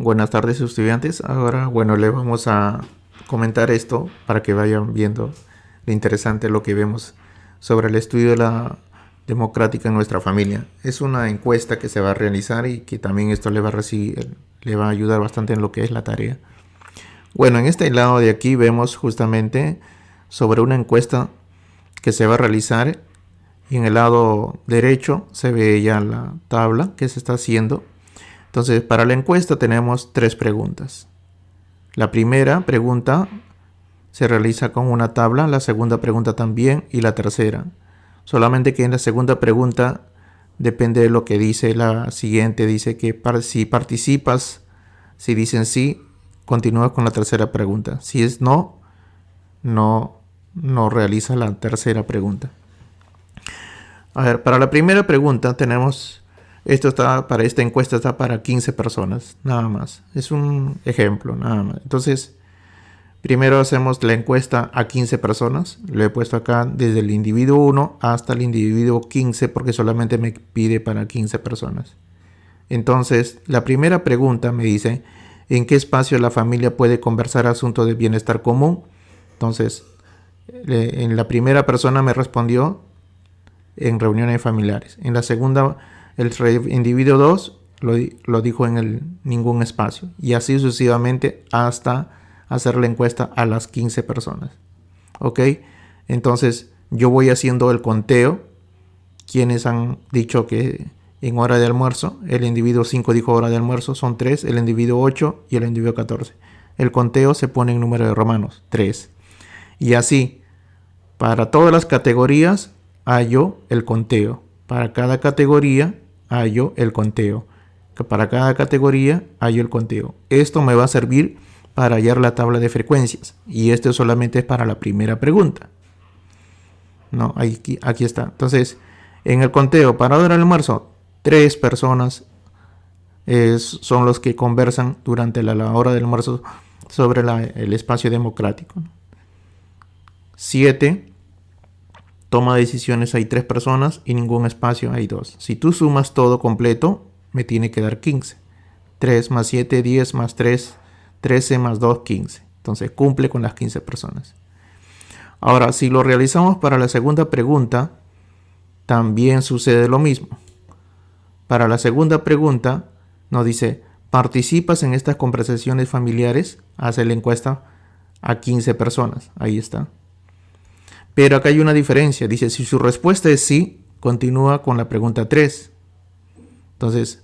Buenas tardes, estudiantes. Ahora, bueno, les vamos a comentar esto para que vayan viendo lo interesante lo que vemos sobre el estudio de la democrática en nuestra familia. Es una encuesta que se va a realizar y que también esto le va a ayudar bastante en lo que es la tarea. Bueno, en este lado de aquí vemos justamente sobre una encuesta que se va a realizar y en el lado derecho se ve ya la tabla que se está haciendo. Entonces, para la encuesta tenemos 3 preguntas. La primera pregunta se realiza con una tabla, la segunda pregunta también y la tercera. Solamente que en la segunda pregunta depende de lo que dice la siguiente. Dice que si participas, si dicen sí, continúas con la tercera pregunta. Si es no, no realiza la tercera pregunta. A ver, para la primera pregunta tenemos... para esta encuesta está para 15 personas, nada más. Es un ejemplo, nada más. Entonces, primero hacemos la encuesta a 15 personas. Lo he puesto acá desde el individuo 1 hasta el individuo 15 porque solamente me pide para 15 personas. Entonces, la primera pregunta me dice, ¿en qué espacio la familia puede conversar asuntos de bienestar común? Entonces, en la primera persona me respondió en reuniones familiares. En la segunda, el individuo 2 lo dijo en ningún espacio. Y así sucesivamente hasta hacer la encuesta a las 15 personas. ¿Ok? Entonces yo voy haciendo el conteo. Quienes han dicho que en hora de almuerzo. El individuo 5 dijo hora de almuerzo. Son 3. El individuo 8 y el individuo 14. El conteo se pone en número de romanos. 3. Y así, para todas las categorías, hallo el conteo. Para cada categoría hallo el conteo. Para cada categoría hallo el conteo. Esto me va a servir para hallar la tabla de frecuencias. Y esto solamente es para la primera pregunta. No, aquí está. Entonces, en el conteo para hora del almuerzo, 3 personas son los que conversan durante la hora del almuerzo sobre el espacio democrático. 7. Toma decisiones, hay 3 personas y ningún espacio hay 2. Si tú sumas todo completo, me tiene que dar 15. 3 más 7, 10 más 3, 13 más 2, 15. Entonces cumple con las 15 personas. Ahora, si lo realizamos para la segunda pregunta, también sucede lo mismo. Para la segunda pregunta, nos dice, ¿participas en estas conversaciones familiares? Hace la encuesta a 15 personas. Ahí está. Pero acá hay una diferencia. Dice, si su respuesta es sí, continúa con la pregunta 3. Entonces,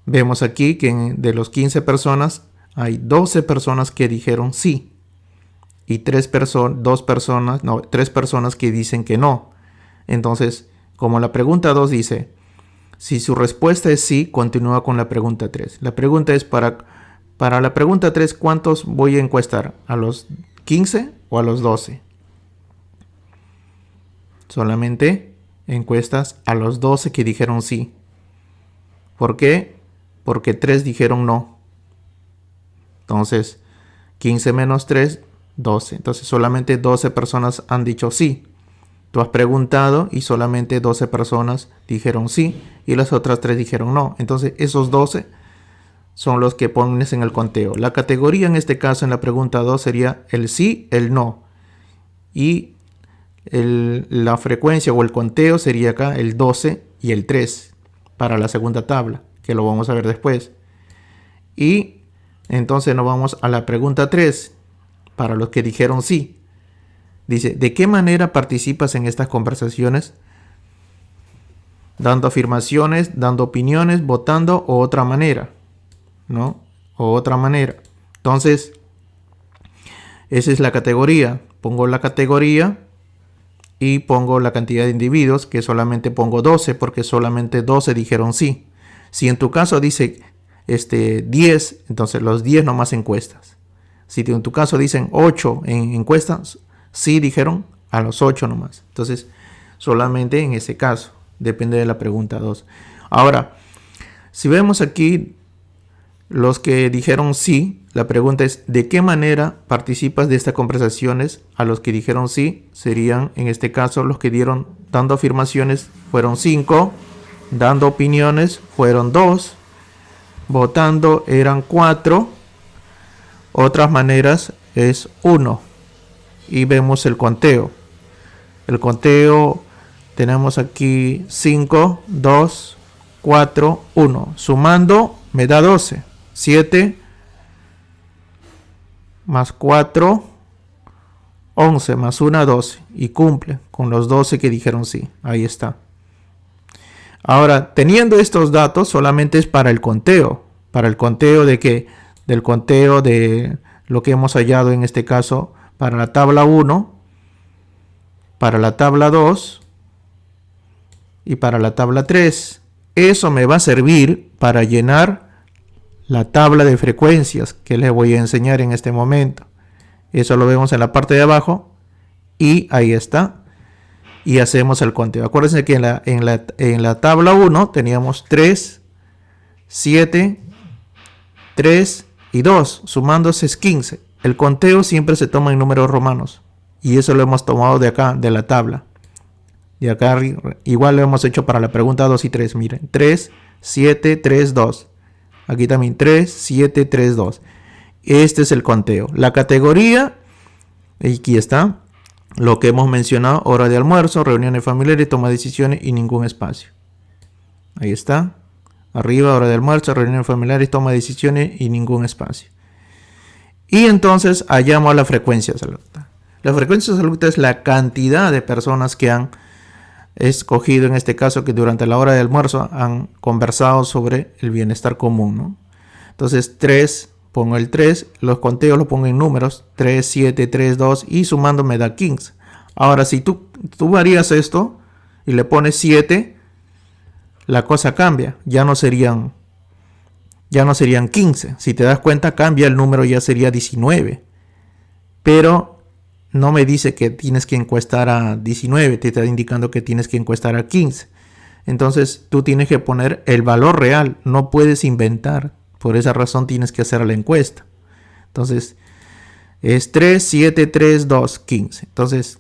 vemos aquí que de los 15 personas, hay 12 personas que dijeron sí. Y 3 personas que dicen que no. Entonces, como la pregunta 2 dice, si su respuesta es sí, continúa con la pregunta 3. La pregunta es para la pregunta 3, ¿cuántos voy a encuestar? ¿A los 15 o a los 12? Solamente encuestas a los 12 que dijeron sí. ¿Por qué? Porque 3 dijeron no. Entonces, 15 menos 3, 12. Entonces, solamente 12 personas han dicho sí. Tú has preguntado y solamente 12 personas dijeron sí y las otras 3 dijeron no. Entonces, esos 12 son los que pones en el conteo. La categoría en este caso, en la pregunta 2, sería el sí, el no. Y la frecuencia o el conteo sería acá el 12 y el 3 para la segunda tabla, que lo vamos a ver después. Y entonces nos vamos a la pregunta 3 para los que dijeron sí. Dice, ¿de qué manera participas en estas conversaciones? Dando afirmaciones, dando opiniones, votando o otra manera, ¿no? O otra manera. Entonces, esa es la categoría. Pongo la categoría y pongo la cantidad de individuos, que solamente pongo 12 porque solamente 12 dijeron sí. Si en tu caso dice 10, entonces los 10 nomás encuestas. Si en tu caso dicen 8 en encuestas, sí dijeron a los 8 nomás. Entonces, solamente en ese caso, depende de la pregunta 2. Ahora, si vemos aquí los que dijeron sí, la pregunta es, ¿de qué manera participas de estas conversaciones? A los que dijeron sí, serían en este caso los que dieron dando afirmaciones fueron 5, dando opiniones fueron 2, votando eran 4. Otras maneras es 1. Y vemos el conteo. El conteo tenemos aquí 5, 2, 4, 1. Sumando me da 12. 7 más 4, 11 más 1, 12. Y cumple con los 12 que dijeron sí. Ahí está. Ahora, teniendo estos datos, solamente es para el conteo. Para el conteo de que, del conteo de lo que hemos hallado en este caso para la tabla 1, para la tabla 2 y para la tabla 3. Eso me va a servir para llenar la tabla de frecuencias que les voy a enseñar en este momento. Eso lo vemos en la parte de abajo y ahí está. Y hacemos el conteo. Acuérdense que en la tabla 1 teníamos 3, 7, 3 y 2. Sumándose es 15. El conteo siempre se toma en números romanos. Y eso lo hemos tomado de acá, de la tabla. Y acá igual lo hemos hecho para la pregunta 2 y 3. Miren, 3, 7, 3, 2. Aquí también 3, 7, 3, 2. Este es el conteo. La categoría, aquí está. Lo que hemos mencionado, hora de almuerzo, reuniones familiares, toma de decisiones y ningún espacio. Ahí está. Arriba, hora de almuerzo, reuniones familiares, toma de decisiones y ningún espacio. Y entonces hallamos la frecuencia absoluta. La frecuencia absoluta es la cantidad de personas que han escogido, en este caso, que durante la hora de almuerzo han conversado sobre el bienestar común, ¿no? Entonces 3, pongo el 3, los conteos los pongo en números, 3, 7, 3, 2 y sumando me da 15. Ahora si tú varías esto y le pones 7, la cosa cambia, ya no serían 15. Si te das cuenta, cambia el número, ya sería 19. Pero no me dice que tienes que encuestar a 19, te está indicando que tienes que encuestar a 15. Entonces tú tienes que poner el valor real, no puedes inventar. Por esa razón tienes que hacer la encuesta. Entonces es 3, 7, 3, 2, 15. Entonces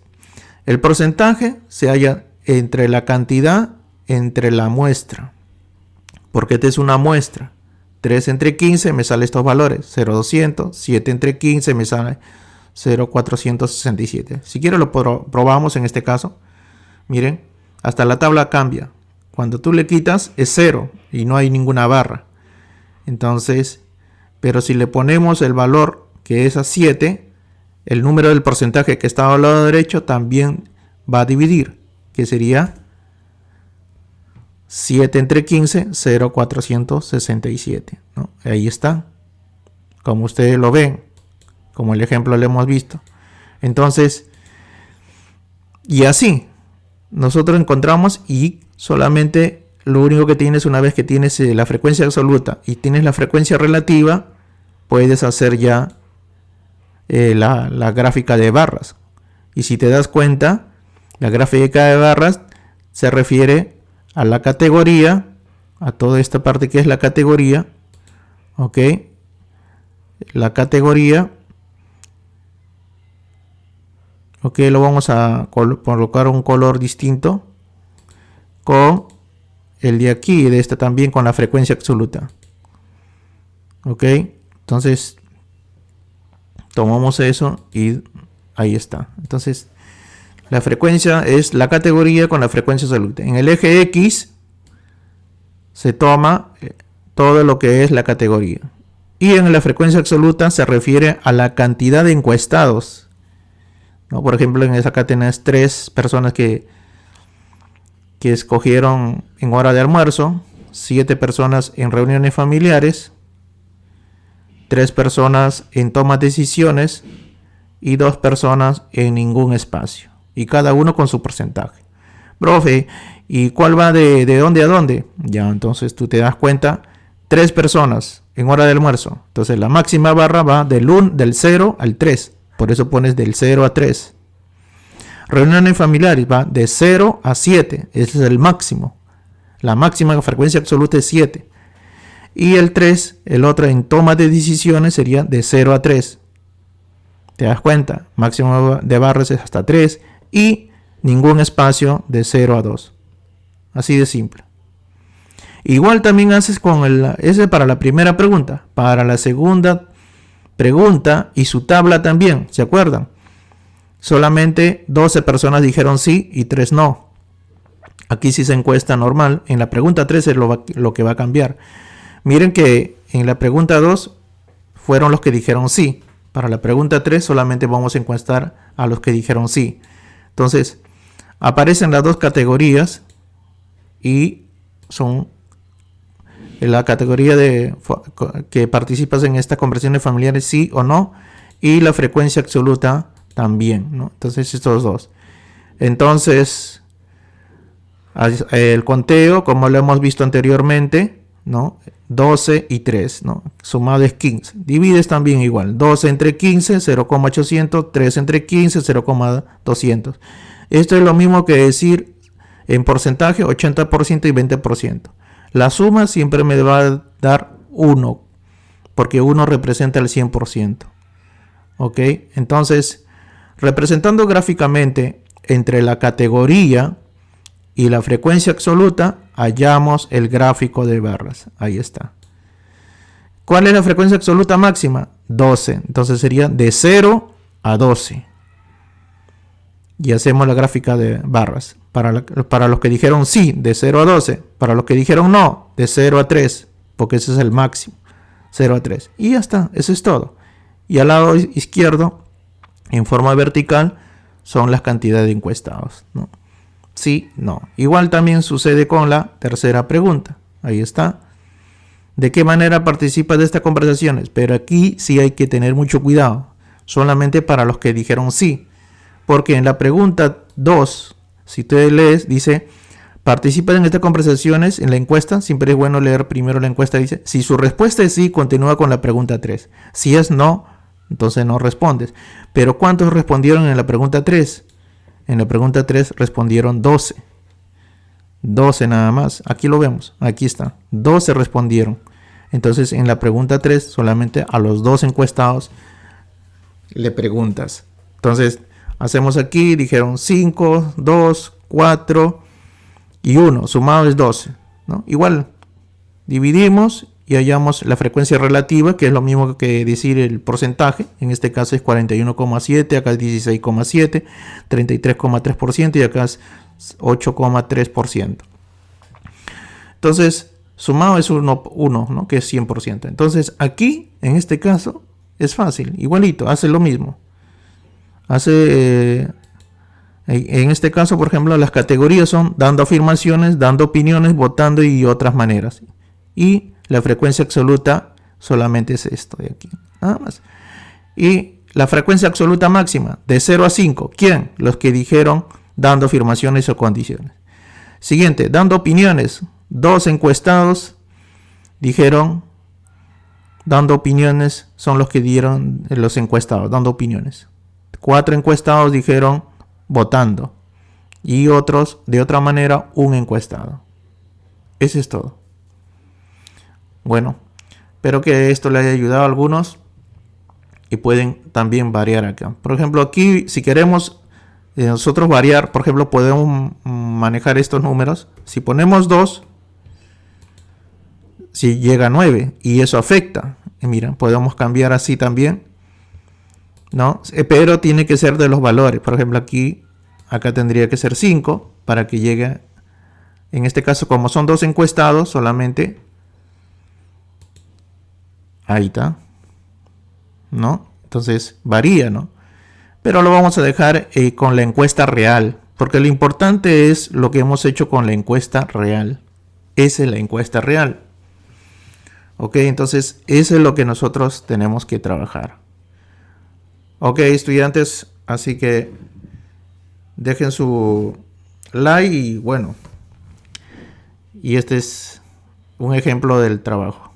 el porcentaje se halla entre la cantidad, entre la muestra. Porque esta es una muestra. 3 entre 15 me sale estos valores. 0,200. 7 entre 15 me sale 0,467. Si quiero lo probamos en este caso. Miren, hasta la tabla cambia. Cuando tú le quitas es 0 y no hay ninguna barra. Entonces, pero si le ponemos el valor que es a 7, el número del porcentaje que está al lado derecho también va a dividir, que sería 7 entre 15, 0,467, ¿no? Ahí está, como ustedes lo ven, como el ejemplo lo hemos visto. Entonces, y así, nosotros encontramos y solamente lo único que tienes, una vez que tienes la frecuencia absoluta y tienes la frecuencia relativa, puedes hacer ya la gráfica de barras. Y si te das cuenta, la gráfica de barras se refiere a la categoría, a toda esta parte que es la categoría, ¿ok? La categoría, ¿ok? Lo vamos a colocar un color distinto con el de aquí y de este también con la frecuencia absoluta. Ok, entonces tomamos eso y ahí está. Entonces la frecuencia es la categoría con la frecuencia absoluta. En el eje X se toma todo lo que es la categoría. Y en la frecuencia absoluta se refiere a la cantidad de encuestados, ¿no? Por ejemplo, en esa acá tenés 3 personas que escogieron en hora de almuerzo, 7 personas en reuniones familiares, 3 personas en toma de decisiones y 2 personas en ningún espacio. Y cada uno con su porcentaje. Profe, ¿y cuál va de dónde a dónde? Ya, entonces tú te das cuenta, 3 personas en hora de almuerzo. Entonces la máxima barra va del 0 al 3. Por eso pones del 0 a 3. Reuniones familiares va de 0 a 7. Ese es el máximo. La máxima frecuencia absoluta es 7. Y el 3, el otro en toma de decisiones sería de 0 a 3. ¿Te das cuenta? Máximo de barras es hasta 3. Y ningún espacio de 0 a 2. Así de simple. Igual también haces con ese para la primera pregunta. Para la segunda pregunta y su tabla también, ¿se acuerdan? Solamente 12 personas dijeron sí y 3 no. Aquí sí se encuesta normal. En la pregunta 3 es lo que va a cambiar. Miren que en la pregunta 2 fueron los que dijeron sí. Para la pregunta 3 solamente vamos a encuestar a los que dijeron sí. Entonces, aparecen las dos categorías y son la categoría de que participas en estas conversaciones familiares sí o no, y la frecuencia absoluta también, ¿no? Entonces estos dos. Entonces el conteo, como lo hemos visto anteriormente, ¿no? 12 y 3, ¿no? Sumado es 15. Divides también igual. 12 entre 15, 0,800. 3 entre 15, 0,200. Esto es lo mismo que decir en porcentaje 80% y 20%. La suma siempre me va a dar 1, porque 1 representa el 100%. ¿Ok? Entonces, representando gráficamente entre la categoría y la frecuencia absoluta, hallamos el gráfico de barras. Ahí está. ¿Cuál es la frecuencia absoluta máxima? 12. Entonces sería de 0 a 12. Y hacemos la gráfica de barras. Para los que dijeron sí, de 0 a 12. Para los que dijeron no, de 0 a 3. Porque ese es el máximo. 0 a 3. Y ya está, eso es todo. Y al lado izquierdo, en forma vertical, son las cantidades de encuestados, ¿no? Sí, no. Igual también sucede con la tercera pregunta. Ahí está. ¿De qué manera participas de estas conversaciones? Pero aquí sí hay que tener mucho cuidado. Solamente para los que dijeron sí. Porque en la pregunta 2, si ustedes lees, dice, participan en estas conversaciones, en la encuesta. Siempre es bueno leer primero la encuesta. Dice, si su respuesta es sí, continúa con la pregunta 3. Si es no, entonces no respondes. Pero ¿cuántos respondieron en la pregunta 3? En la pregunta 3 respondieron 12. 12 nada más. Aquí lo vemos. Aquí está. 12 respondieron. Entonces en la pregunta 3 solamente a los 2 encuestados le preguntas. Entonces hacemos aquí. Dijeron 5, 2, 4 y 1. Sumado es 12, ¿no? Igual dividimos y hallamos la frecuencia relativa, que es lo mismo que decir el porcentaje. En este caso es 41,7, acá es 16,7, 33,3% y acá es 8,3%. Entonces, sumado es 1, ¿no? Que es 100%. Entonces, aquí, en este caso, es fácil, igualito, hace lo mismo. En este caso, por ejemplo, las categorías son dando afirmaciones, dando opiniones, votando y otras maneras. Y la frecuencia absoluta solamente es esto de aquí, nada más. Y la frecuencia absoluta máxima, de 0 a 5. ¿Quién? Los que dijeron dando afirmaciones o condiciones. Siguiente, dando opiniones. 2 encuestados dijeron dando opiniones, son los que dieron los encuestados, dando opiniones. 4 encuestados dijeron votando. Y otros, de otra manera, un encuestado. Eso es todo. Bueno, espero que esto le haya ayudado a algunos y pueden también variar acá. Por ejemplo, aquí si queremos nosotros variar, por ejemplo, podemos manejar estos números. Si ponemos 2, si llega a 9 y eso afecta, miren, podemos cambiar así también, ¿no? Pero tiene que ser de los valores. Por ejemplo, acá tendría que ser 5 para que llegue. En este caso, como son 2 encuestados, solamente ahí está, ¿no? Entonces varía, ¿no? Pero lo vamos a dejar con la encuesta real, porque lo importante es lo que hemos hecho con la encuesta real. Esa es la encuesta real. Ok, entonces eso es lo que nosotros tenemos que trabajar. Ok, estudiantes, así que dejen su like y bueno, y este es un ejemplo del trabajo.